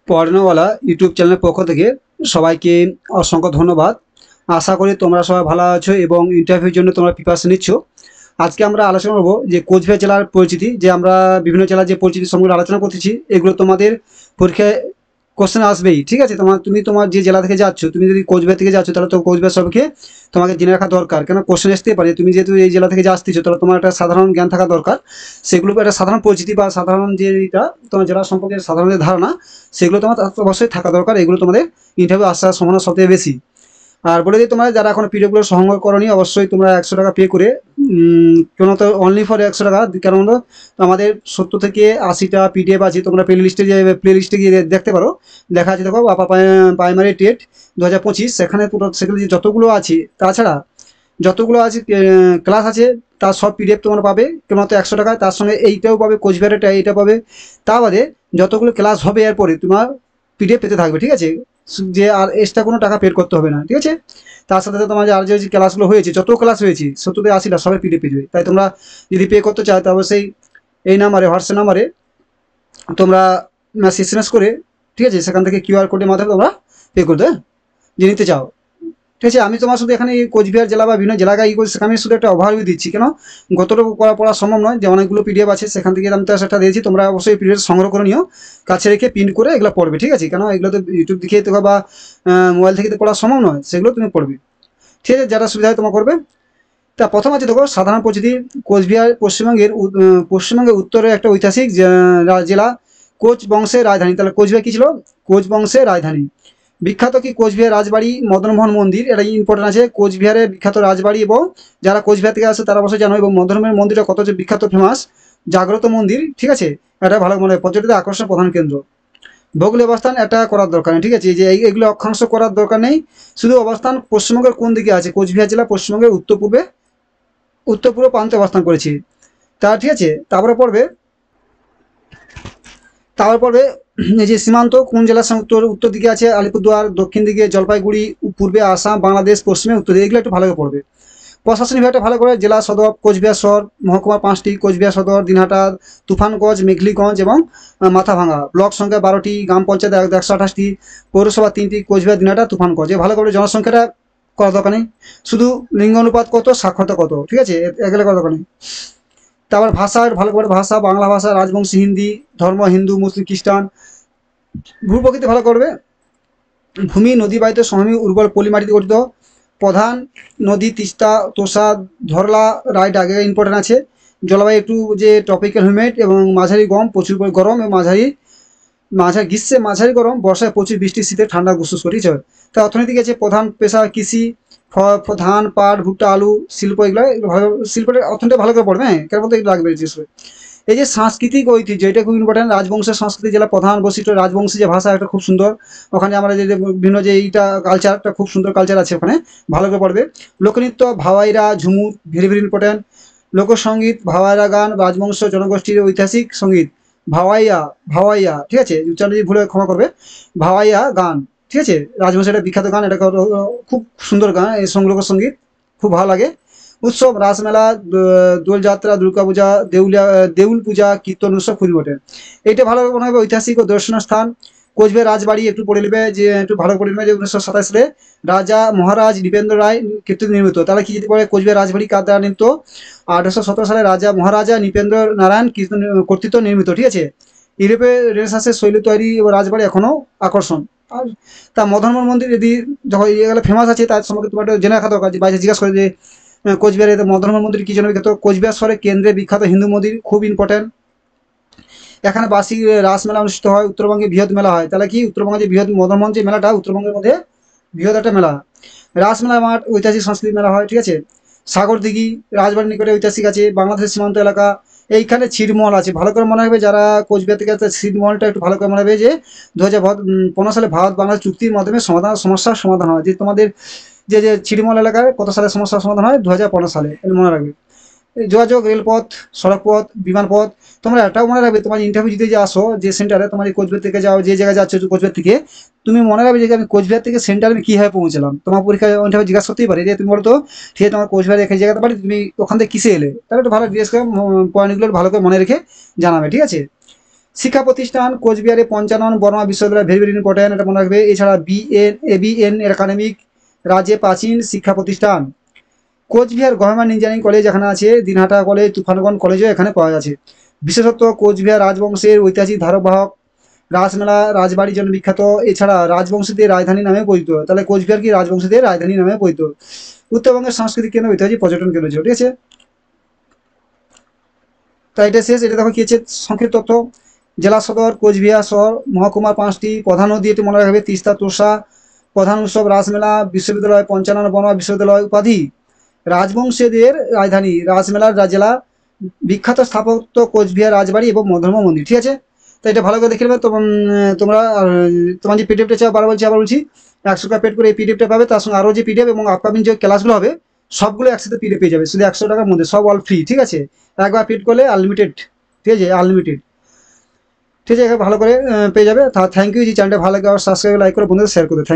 পড়নেওয়ালা YouTube চ্যানেলের পক্ষ থেকে সবাইকে অসংখ্য ধন্যবাদ। আশা করি তোমরা সবাই ভালো আছো এবং ইন্টারভিউর জন্য তোমরা প্রিপারেশন নিচ্ছ। আজকে আমরা আলোচনা করবো যে কোচবিহার জেলার পরিচিতি, যে আমরা বিভিন্ন জেলার যে পরিচিতি সম্পর্কে আলোচনা করতেছি, এগুলো তোমাদের পরীক্ষায় কোশ্চেন আসবেই। ঠিক আছে, তোমার যে জেলা থেকে যাচ্ছ, তুমি যদি কোচবিহার থেকে যাচ্ছ তাহলে তো কোচবিহার সম্পর্কে তোমাকে জেনে রাখা দরকার, কেন কোশ্চেন আসতে পারে। তুমি যেহেতু এই জেলা থেকে আসতেছো তাহলে তোমার একটা সাধারণ জ্ঞান থাকা দরকার। সেগুলো একটা সাধারণ পরিচিতি বা সাধারণ যে এটা তোমার জেলা সম্পর্কে সাধারণ যে ধারণা, সেগুলো তোমার অবশ্যই থাকা দরকার। এগুলো তোমাদের ইন্টারভিউ আসার সম্ভাবনা সবথেকে বেশি। আর বলে দিই, তোমরা যারা এখন পিডিএফগুলো সংগ্রহ করনি, অবশ্যই তোমরা 100 টাকা পে করে কেন তো অনলি ফর 100 টাকা, কেন বলো আমাদের 70 থেকে 80টা পিডিএফ আছে। তোমরা প্লে লিস্টে গিয়ে দেখতে পারো, লেখা আছে দেখো আপার প্রাইমারি টেট 2025। সেখানে যে যতগুলো আছে, তাছাড়া যতগুলো আছে ক্লাস আছে, তার সব পিডিএফ তোমরা পাবে কেবলমাত্র 100 টাকায়। তার সঙ্গে এইটাও পাবে, কোচবিহারেরটা এইটা পাবে। তা বাদে যতগুলো ক্লাস হবে এরপরে তোমার পিডিএফ পেতে থাকবে। ঠিক আছে, যে আর এক্সট্রা কোনো টাকা পে করতে হবে না। ঠিক আছে, তার সাথে সাথে তোমার যে আর যে ক্লাসগুলো হয়েছে, যত ক্লাস হয়েছে 70 থেকে 80টা সবাই পিডিএফ পেয়ে যাবে। তাই তোমরা যদি পে করতে চাও তো অবশ্যই এই নাম্বারে, হোয়াটসঅ্যাপ নাম্বারে তোমরা মেসেজ এসএমএস করে, ঠিক আছে, সেখান থেকে কিউআর কোডের মাধ্যমে তোমরা পে করে দেবে যে নিতে চাও। ঠিক আছে, আমি তোমার শুধু এখানে কোচবিহার জেলা বা বিভিন্ন জেলায় করছি, সেখানে আমি শুধু একটা ওভারভিউ দিচ্ছি। কেন গতটুকু পড়া সম্ভব নয়, যে অনেকগুলো পিডিএফ আছে সেখান থেকে আমি তো সেটা দিয়েছি। তোমরা অবশ্যই পিডিএফ সংগ্রহ করে নিও, কাছে রেখে প্রিন্ট করে এগুলো পড়বে। ঠিক আছে, কেন এগুলো তো ইউটিউব দেখে তো বা মোবাইল থেকে তো পড়া সম্ভব নয়, সেগুলো তুমি পড়বে। ঠিক আছে, যারা সুবিধা হয় তোমার করবে। তা প্রথম আছে দেখো সাধারণ পরিচিতি। কোচবিহার পশ্চিমবঙ্গের উত্তরে একটা ঐতিহাসিক জেলা, কোচ বংশের রাজধানী। তাহলে কোচবিহার কি ছিল? কোচ বংশের রাজধানী। বিখ্যাত কি? কোচবিহার রাজবাড়ি, মদনমোহন মন্দির, এটা ইম্পর্টেন্ট আছে। কোচবিহারের বিখ্যাত রাজবাড়ি, এবং যারা কোচবিহার থেকে আসে তারা অবশ্যই জানো। এবং মদনমোহন মন্দিরটা কত যে বিখ্যাত, ফেমাস জাগ্রত মন্দির। ঠিক আছে, এটা ভালো মনে হয় পর্যটকদের আকর্ষণের প্রধান কেন্দ্র। ভৌগোলিক অবস্থান এটা করার দরকার নেই। ঠিক আছে, এই যে এইগুলো অক্ষাংশ করার দরকার নেই। শুধু অবস্থান পশ্চিমবঙ্গের কোন দিকে আছে? কোচবিহার জেলা পশ্চিমবঙ্গের উত্তর পূর্ব প্রান্তে অবস্থান করেছি। তা ঠিক আছে, তারপর পড়বে এই যে সীমান্ত কোন জেলার সঙ্গে উত্তর দিকে আছে? আলিপুরদুয়ার, দক্ষিণ দিকে জলপাইগুড়ি, পূর্বে আসাম, বাংলাদেশ, পশ্চিমে উত্তর দিকে। এগুলো একটু ভালো করে পড়বে। প্রশাসনিক বিভাগটা ভালো করে, জেলা সদর কোচবিহার শহর, মহকুমা 5টি কোচবিহার সদর, দিনহাটা, তুফানগঞ্জ, মেঘলিগঞ্জ এবং মাথাভাঙা। ব্লক সংখ্যা 12টি, গ্রাম পঞ্চায়েত 128টি, পৌরসভা 3টি, কোচবিহার, দিনহাটা, তুফানগঞ্জ। ভালো করে জনসংখ্যাটা করা দরকার নেই, শুধু লিঙ্গ অনুপাত কত, সাক্ষরতা কত। ঠিক আছে, এগুলো করা দরকার নেই। তারপর ভাষার ভালো করে, ভাষা বাংলা ভাষা, রাজবংশী হিন্দি, ধর্ম হিন্দু, মুসলিম, খ্রিস্টান। ভূপ্রকৃতি ভালো করবে। ভূমি নদী বাহিত সমভূমি, উর্বর পলি মাটিতে গঠিত। প্রধান নদী তিস্তা, তোষা, ধরলা, রাইট আগে ইম্পর্টেন্ট আছে। জলবায়ু একটু যে ট্রপিক্যাল হিউমেড এবং মাঝারি প্রচুর গরম এবং গ্রীষ্মে মাঝারি গরম, বর্ষায় প্রচুর বৃষ্টি, শীতে ঠান্ডা গুসুস করি। তা অর্থনীতি আছে, প্রধান পেশা কৃষি, ধান, পাট, ভুট্টা, আলু, শিল্প। এগুলো ভালো, শিল্পের অর্থনীতি ভালো করে পড়বে। হ্যাঁ, কেন বলতে এগুলো লাগবে বিশেষ করে। এই যে সাংস্কৃতিক ঐতিহ্য, এটা খুব ইম্পর্টেন্ট। রাজবংশের সংস্কৃতি জেলা, প্রধান বৈশিষ্ট্য রাজবংশী যে ভাষা, একটা খুব সুন্দর। ওখানে আমরা যে বিভিন্ন যে এইটা কালচারটা, খুব সুন্দর কালচার আছে ওখানে, ভালো করে পড়বে। লোকনৃত্য, ভাওয়াইরা, ঝুমুর, ভেরি ভেরি ইম্পর্টেন্ট। লোকসঙ্গীত, ভাওয়াইরা গান, রাজবংশ জনগোষ্ঠীর ঐতিহাসিক সঙ্গীত। ভাওয়াইয়া, ঠিক আছে, উচ্চারণ যদি ভুলে ক্ষমা করবে। ভাওয়াইয়া গান, ঠিক আছে, রাজবংশের একটা বিখ্যাত গান। এটা খুব সুন্দর গান, এই লোকসঙ্গীত খুব ভালো লাগে। উৎসব, রাসমেলা, দোলযাত্রা, দুর্গাপূজা, দেউল পূজা, কীর্তন উৎসব খুবই ওঠে। এইটা ভালো মনে হবে। ঐতিহাসিক ও দর্শনীয় স্থান, কোচবিহার রাজবাড়ি একটু পড়ে নেবে, যে একটু ভালো পড়ে নেবে, যে 1927 সালে রাজা মহারাজ নৃপেন্দ্র রায় কীর্তন নির্মিত। তাহলে কি যেতে পারে? কোচবিহার রাজবাড়ি কার দ্বারা নির্মিত? 1817 সালে রাজা মহারাজা নৃপেন্দ্র নারায়ণ কীর্তন কর্তৃত্ব নির্মিত। ঠিক আছে, ইউরোপে রেনেসাঁসের শৈলী তৈরি এবং রাজবাড়ি এখনও আকর্ষণ। আর তা মদনমোহন মন্দির যদি যখন এগুলো ফেমাস আছে, তার সম্পর্কে তোমার জেনে রাখা দরকার। যে বাইরে জিজ্ঞাসা করে যে কোচবিহারে মদনমোহন মন্দির কি জন্য বিখ্যাত? কোচবিহার শহরে কেন্দ্রে বিখ্যাত হিন্দু মন্দির, খুব ইম্পর্টেন্ট। এখানে বার্ষিক রাসমেলা অনুষ্ঠিত হয়, উত্তরবঙ্গে বৃহৎ মেলা হয়। তাহলে কি উত্তরবঙ্গে যে বৃহৎ মদনমোহন যে মেলাটা, উত্তরবঙ্গের মধ্যে বৃহৎ একটা মেলা। রাসমেলা মাঠ, ঐতিহাসিক সংস্কৃতি মেলা হয়। ঠিক আছে, সাগর দিঘি রাজবাড়ির নিকটে ঐতিহাসিক আছে। বাংলাদেশের সীমান্ত এলাকা, এইখানে ছিটমহল আছে। ভালো করে মনে হবে যারা কোচবিহার থেকে আছে, ছিটমহলটা একটু ভালো করে মনে হবে। যে 2015 সালে ভারত বাংলাদেশ চুক্তির মাধ্যমে সমস্যার সমাধান হয়। যে তোমাদের যে ছিটমহল এলাকায় কত সালে সমস্যার সমাধান হয়? 2015 সালে, এটা মনে রাখবে। যোগাযোগ, রেলপথ, সড়কপথ, বিমানপথ। তোমরা এটাও মনে রাখবে, তোমার ইন্টারভিউ দিতে যে আসো, যে সেন্টারে তোমার কোচবিহার থেকে যাও, যে জায়গায় যাচ্ছ কোচবিহার থেকে, তুমি মনে রাখবে যে আমি কোচবিহার থেকে সেন্টারে আমি কীভাবে পৌঁছলাম। তোমার পরীক্ষায় ইন্টারভিউ জিজ্ঞাসা করতেই পারে যে তুমি বলো তো, ঠিক আছে, তোমার কোচবিহার এক জায়গাতে পারি, তুমি ওখান থেকে কিসে এলে, তাহলে একটু ভালো জিজ্ঞেস করে পয়েন্টগুলো ভালো করে মনে রেখে জানাবে। ঠিক আছে, শিক্ষা প্রতিষ্ঠান কোচবিহারে পঞ্চানন বর্মা বিশ্ববিদ্যালয়, ভেরি ভেরি ইম্পর্টেন্ট, এটা মনে রাখবে। এছাড়া ABN একাডেমিক রাজ্যে প্রাচীন শিক্ষা প্রতিষ্ঠান। কোচবিহার গভর্নমেন্ট ইঞ্জিনিয়ারিং কলেজ এখানে আছে, দিনহাটা কলেজ, তুফানগঞ্জ কলেজও এখানে পাওয়া যাচ্ছে। বিশেষত্ব কোচবিহার রাজবংশের ঐতিহাসিক ধারবাহক, রাসমেলা রাজবাড়ির জন্য বিখ্যাত। এছাড়া রাজবংশীদের রাজধানী নামে পরিচিত, তাহলে কোচবিহার কি রাজবংশীদের রাজধানী নামে পরিচিত। উত্তরবঙ্গের সাংস্কৃতিক কেন্দ্র, ঐতিহাসিক পর্যটন কেন্দ্র ছিল, ঠিক আছে। তাই এটা শেষ। এটা দেখো কি আছে সংক্ষিপ্ত তথ্য। জেলা সদর কোচবিহার শহর, মহকুমার 5টি, প্রধান নদী এটি মনে রাখবে তিস্তা তোর্ষা, প্রধান উৎসব রাসমেলা, বিশ্ববিদ্যালয় পঞ্চানন বর্মা বিশ্ববিদ্যালয়, উপাধি রাজবংশীয়দের রাজধানী রাসমেলার জেলা, বিখ্যাত স্থাপত্য কোচবিহার রাজবাড়ি এবং মধ্যমা মন্দির, ঠিক আছে। তো এটা ভালো করে দেখে নেবে। তোমরা তোমার যে পিডিএফটা চাও, আবার বলছি 100 টাকা পেড করে এই পিডিএফটা পাবে, তার সঙ্গে আরও যে পিডিএফ এবং আপকামিং যে ক্লাসগুলো হবে সবগুলো একসাথে পিডিএফ পেয়ে যাবে, শুধু 100 টাকার মধ্যে, সব অল ফ্রি, ঠিক আছে। একবার পেড করলে আনলিমিটেড, ঠিক আছে, আনলিমিটেড, ঠিক আছে, ভালো করে পেয়ে যাবে। Thank you. যে চ্যানেলটা ভালো লাগে সাবস্ক্রাইব, লাইক করে বন্ধুদের শেয়ার করে, থ্যাংক ইউ।